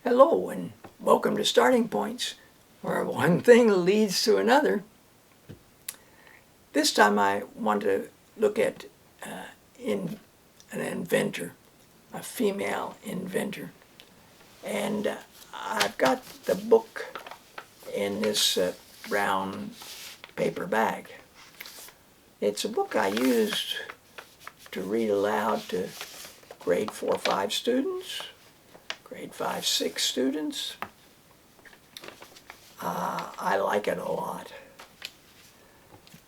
Hello and welcome to Starting Points, where one thing leads to another. This time I want to look at an inventor, a female inventor. And I've got the book in this brown paper bag. It's a book I used to read aloud to grade 4-5 students, grade 5-6 students. I like it a lot.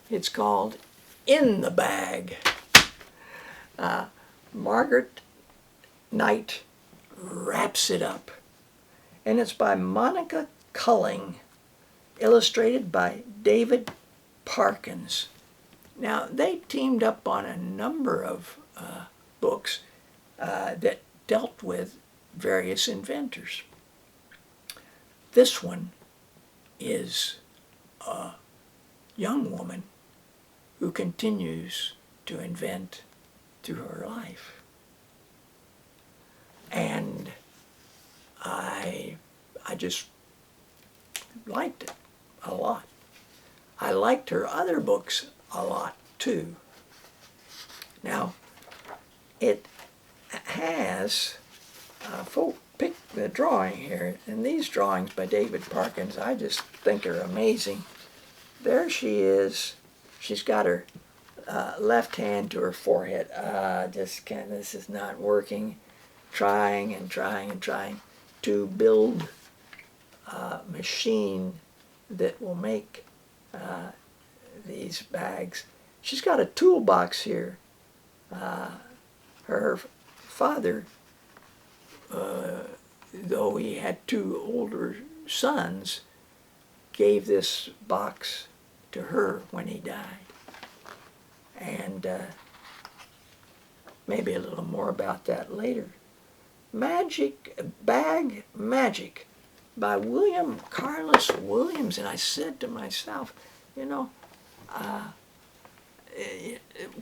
It's called In the Bag. Margaret Knight wraps it up. And it's by Monica Culling, illustrated by David Parkins. Now, they teamed up on a number of books that dealt with various inventors. This one is a young woman who continues to invent through her life. And I just liked it a lot. I liked her other books a lot too. Now, it has pick the drawing here, and these drawings by David Parkins I just think are amazing. There she is. She's got her left hand to her forehead. This is not working. Trying and trying and trying to build a machine that will make these bags. She's got a toolbox here. Her father, though he had two older sons, gave this box to her when he died. And maybe a little more about that later. Bag Magic by William Carlos Williams. And I said to myself, you know,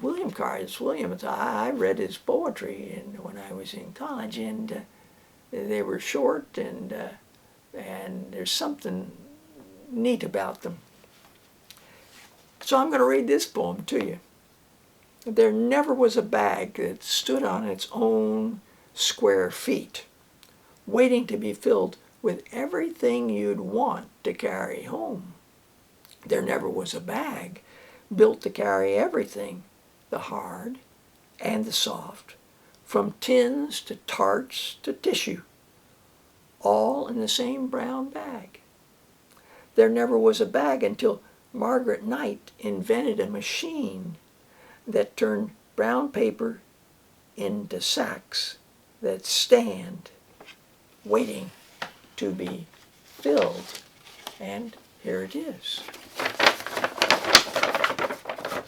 William Carlos Williams, I read his poetry when I was in college, and they were short, and there's something neat about them. So I'm going to read this poem to you. There never was a bag that stood on its own square feet, waiting to be filled with everything you'd want to carry home. There never was a bag built to carry everything, the hard and the soft, from tins to tarts to tissue, all in the same brown bag. There never was a bag until Margaret Knight invented a machine that turned brown paper into sacks that stand waiting to be filled. And here it is.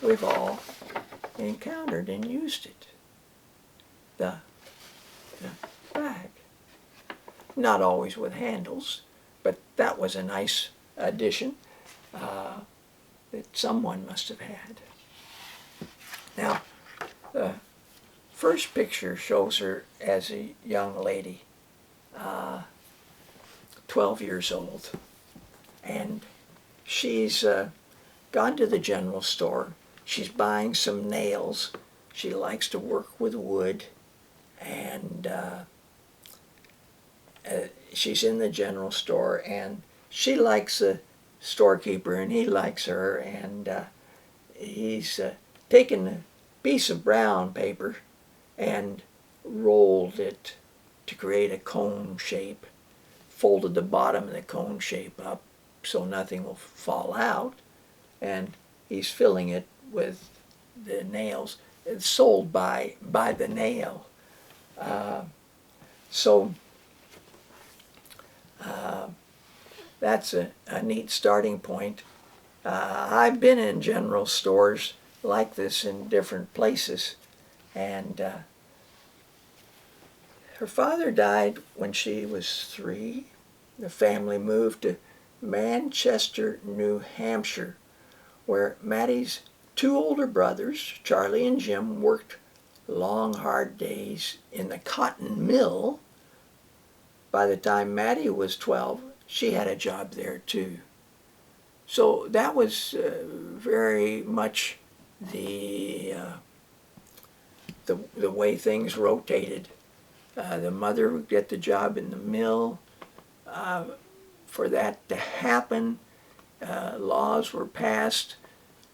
We've all encountered and used it. The bag. Not always with handles, but that was a nice addition that someone must have had. Now, the first picture shows her as a young lady, 12 years old, and she's gone to the general store. She's buying some nails. She likes to work with wood, and she's in the general store, and she likes the storekeeper, and he likes her, and he's taken a piece of brown paper and rolled it to create a cone shape, folded the bottom of the cone shape up so nothing will fall out, and he's filling it with the nails. It's sold by the nail. That's a neat starting point. I've been in general stores like this in different places, and her father died when she was 3. The family moved to Manchester, New Hampshire, where Maddie's 2 older brothers, Charlie and Jim, worked long, hard days in the cotton mill by the time Maddie was 12, she had a job there too. So that was very much the, the way things rotated. The mother would get the job in the mill. For that to happen, laws were passed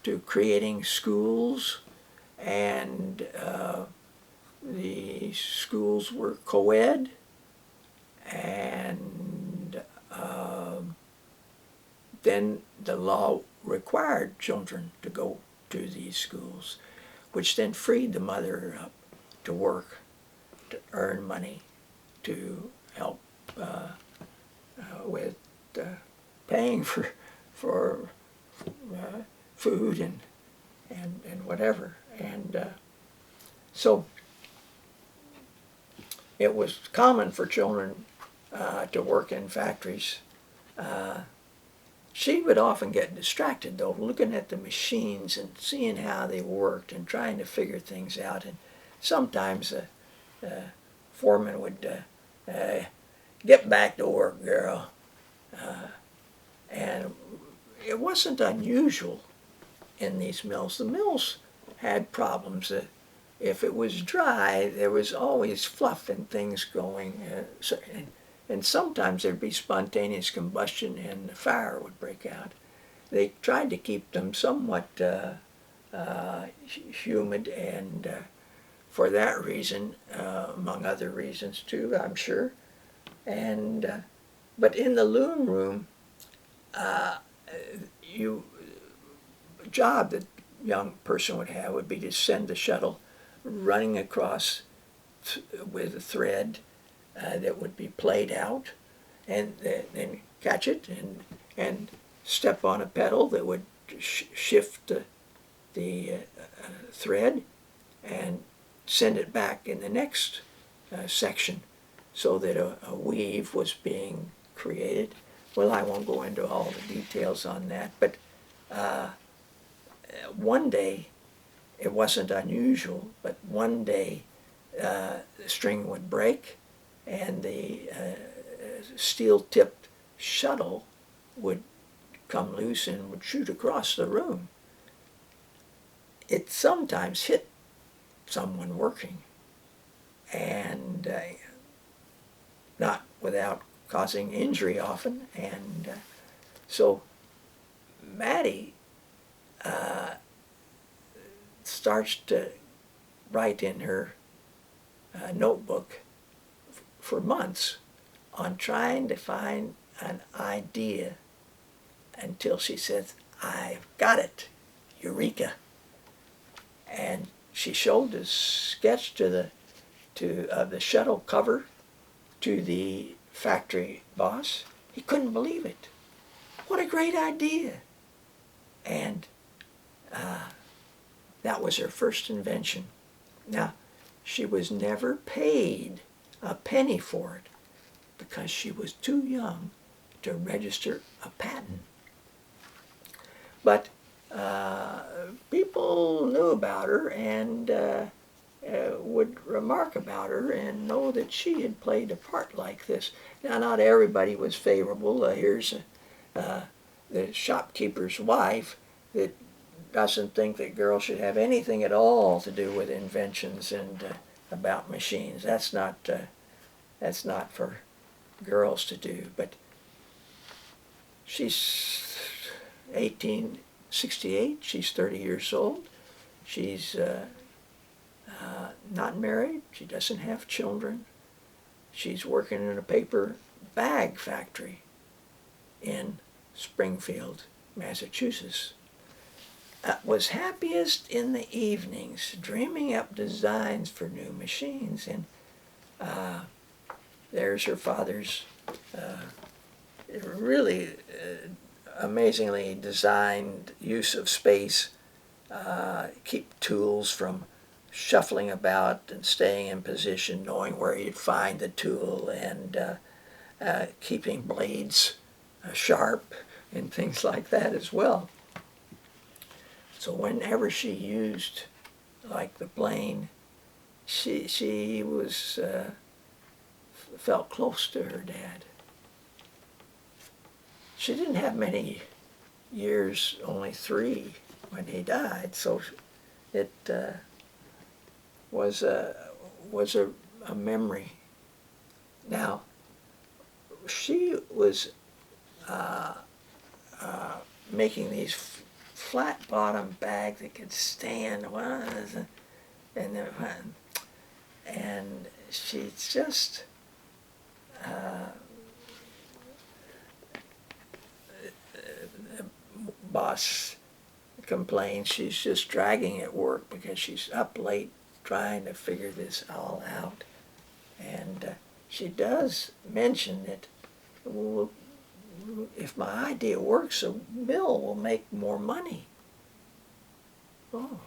to creating schools, and the schools were co-ed, and then the law required children to go to these schools, which then freed the mother up to work, to earn money, to help with paying for food and whatever. And so it was common for children to work in factories. She would often get distracted, though, looking at the machines and seeing how they worked and trying to figure things out. And sometimes the foreman would get back to work, girl. And it wasn't unusual in these mills. The mills had problems. If it was dry, there was always fluff and things going. And sometimes there'd be spontaneous combustion and the fire would break out. They tried to keep them somewhat humid, and for that reason, among other reasons too, I'm sure. And but in the loom room, job that a young person would have would be to send the shuttle running across with a thread that would be played out, and then catch it and step on a pedal that would shift the thread and send it back in the next section, so that a weave was being created. Well, I won't go into all the details on that, but one day, it wasn't unusual, but one day the string would break and the steel-tipped shuttle would come loose and would shoot across the room. It sometimes hit someone working, and not without causing injury often. And so Maddie starts to write in her notebook for months on trying to find an idea, until she says, "I've got it, Eureka." And she showed the sketch to the shuttle cover to the factory boss. He couldn't believe it. What a great idea. And that was her first invention. Now, she was never paid a penny for it because she was too young to register a patent. But people knew about her and would remark about her and know that she had played a part like this. Now, not everybody was favorable. Here's the shopkeeper's wife that doesn't think that girls should have anything at all to do with inventions and about machines. That's not for girls to do. But she's 1868. She's 30 years old. She's not married. She doesn't have children. She's working in a paper bag factory in Springfield, Massachusetts. Was happiest in the evenings, dreaming up designs for new machines. And there's her father's really amazingly designed use of space. Keep tools from shuffling about and staying in position, knowing where you'd find the tool, and keeping blades sharp and things like that as well. So whenever she used, like the plane, she was felt close to her dad. She didn't have many years, only 3 when he died, so it was a memory. Now, she was making these flat bottom bags that could stand, and she just boss complains she's just dragging at work because she's up late trying to figure this all out. And she does mention that, well, if my idea works, a mill will make more money. Oh.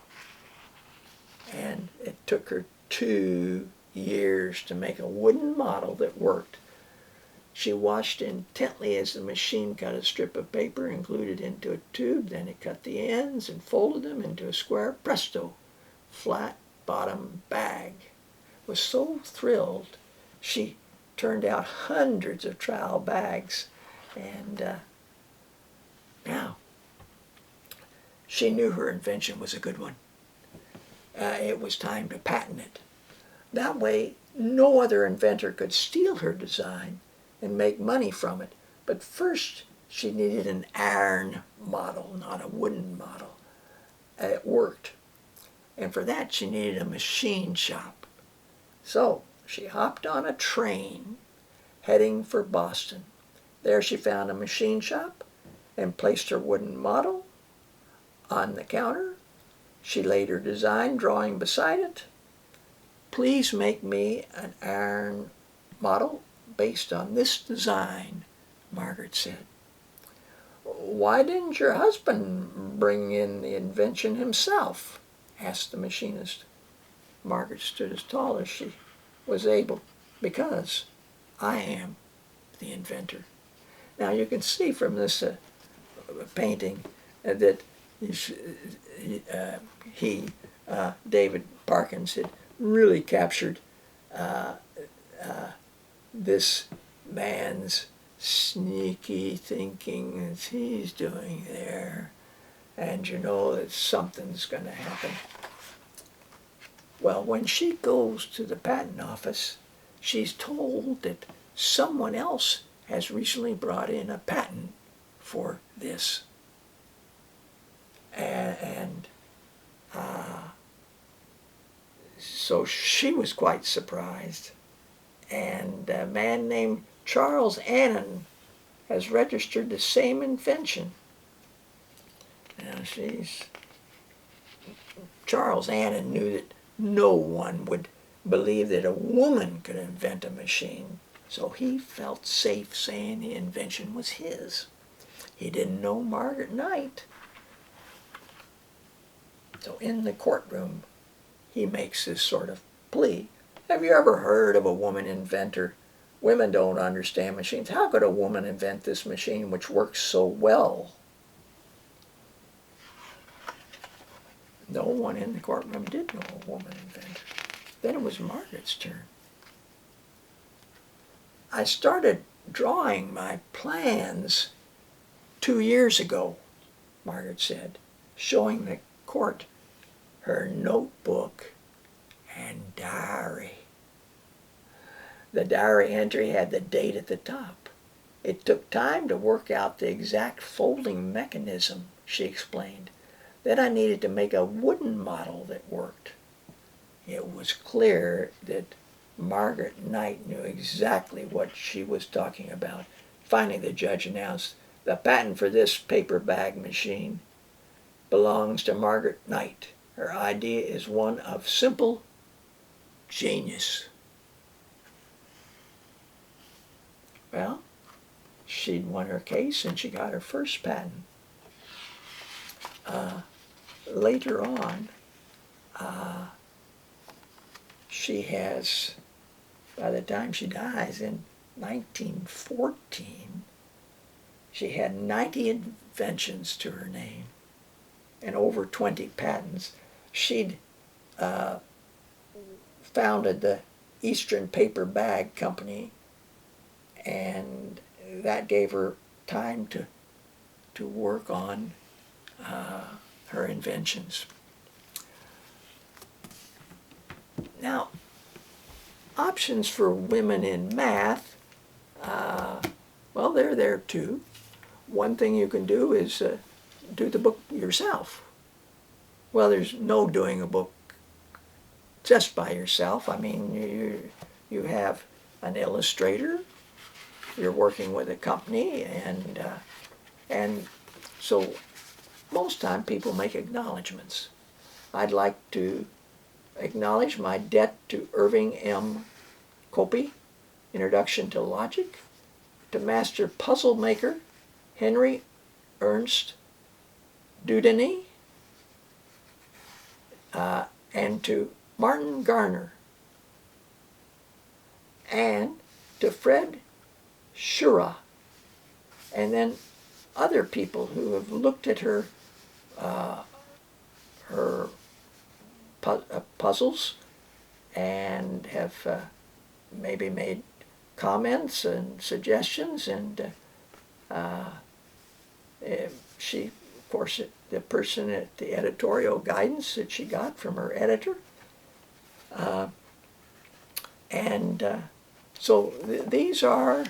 And it took her 2 years to make a wooden model that worked. She watched intently as the machine cut a strip of paper and glued it into a tube. Then it cut the ends and folded them into a square. Presto! Flat bottom bag. Was so thrilled, she turned out hundreds of trial bags. And now, she knew her invention was a good one. It was time to patent it. That way, no other inventor could steal her design and make money from it. But first, she needed an iron model, not a wooden model. It worked. And for that, she needed a machine shop. So she hopped on a train heading for Boston. There she found a machine shop and placed her wooden model on the counter. She laid her design drawing beside it. Please make me an iron model based on this design, Margaret said. Why didn't your husband bring in the invention himself? Asked the machinist. Margaret stood as tall as she was able. Because I am the inventor. Now you can see from this painting that David Parkins, had really captured this man's sneaky thinking that he's doing there, and you know that something's going to happen. Well, when she goes to the patent office, she's told that someone else has recently brought in a patent for this. So she was quite surprised. And a man named Charles Annan has registered the same invention. Now Charles Annan knew that no one would believe that a woman could invent a machine, so he felt safe saying the invention was his. He didn't know Margaret Knight. So in the courtroom, he makes this sort of plea. Have you ever heard of a woman inventor? Women don't understand machines. How could a woman invent this machine which works so well? No one in the courtroom did know a woman inventor. Then it was Margaret's turn. I started drawing my plans 2 years ago, Margaret said, showing the court her notebook and diary. The diary entry had the date at the top. It took time to work out the exact folding mechanism, she explained. Then I needed to make a wooden model that worked. It was clear that Margaret Knight knew exactly what she was talking about. Finally, the judge announced, the patent for this paper bag machine belongs to Margaret Knight. Her idea is one of simple genius. Well, she'd won her case and she got her first patent. Later on, she has, by the time she dies in 1914, she had 90 inventions to her name and over 20 patents. She'd founded the Eastern Paper Bag Company and that gave her time to work on her inventions. Now, options for women in math, well, they're there too. One thing you can do is do the book yourself. Well, there's no doing a book just by yourself. I mean, you have an illustrator, you're working with a company, and so most time people make acknowledgments. I'd like to acknowledge my debt to Irving M. Copey, Introduction to Logic, to Master Puzzle Maker Henry Ernst Dudeny, and to Martin Garner, and to Fred Shura, and then other people who have looked at her puzzles and have maybe made comments and suggestions, and she, of course, the person at the editorial guidance that she got from her editor, so these are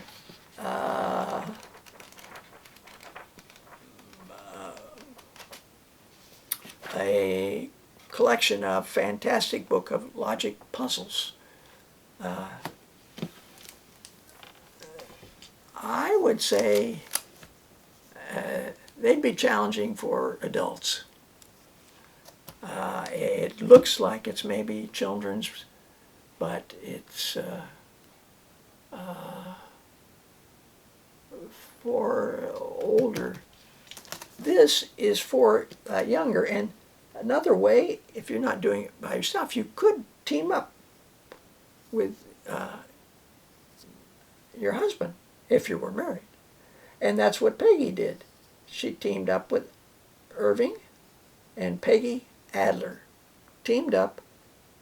a collection of fantastic book of logic puzzles. I would say they'd be challenging for adults. It looks like it's maybe children's, but it's for older. This is for younger. And another way, if you're not doing it by yourself, you could team up with your husband if you were married. And that's what Peggy did. She teamed up with Irving and Peggy Adler. Teamed up,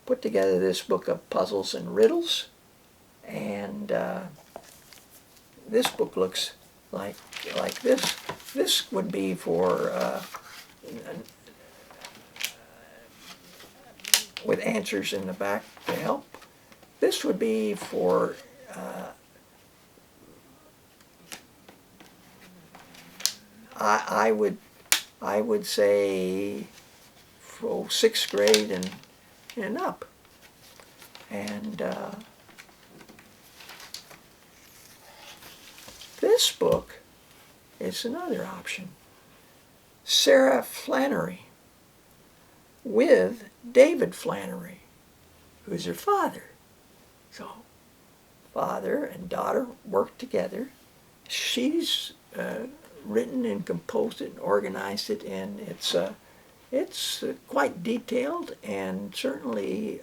put together this book of puzzles and riddles, and this book looks like this. This would be for with answers in the back to help. This would be for I would say for 6th grade and up. And this book is another option. Sarah Flannery with David Flannery, who's her father. So father and daughter work together. She's written and composed it and organized it, and it's quite detailed and certainly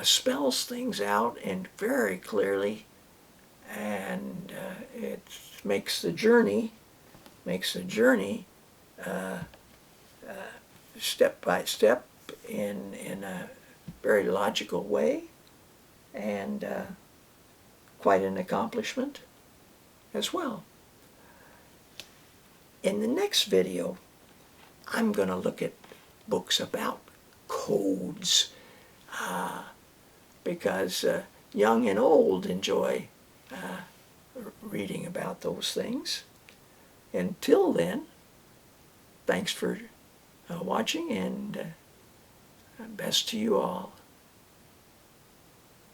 spells things out and very clearly, and it makes the journey step by step in a very logical way, and quite an accomplishment as well. In the next video, I'm going to look at books about codes, because young and old enjoy reading about those things. Until then, thanks for watching, and best to you all.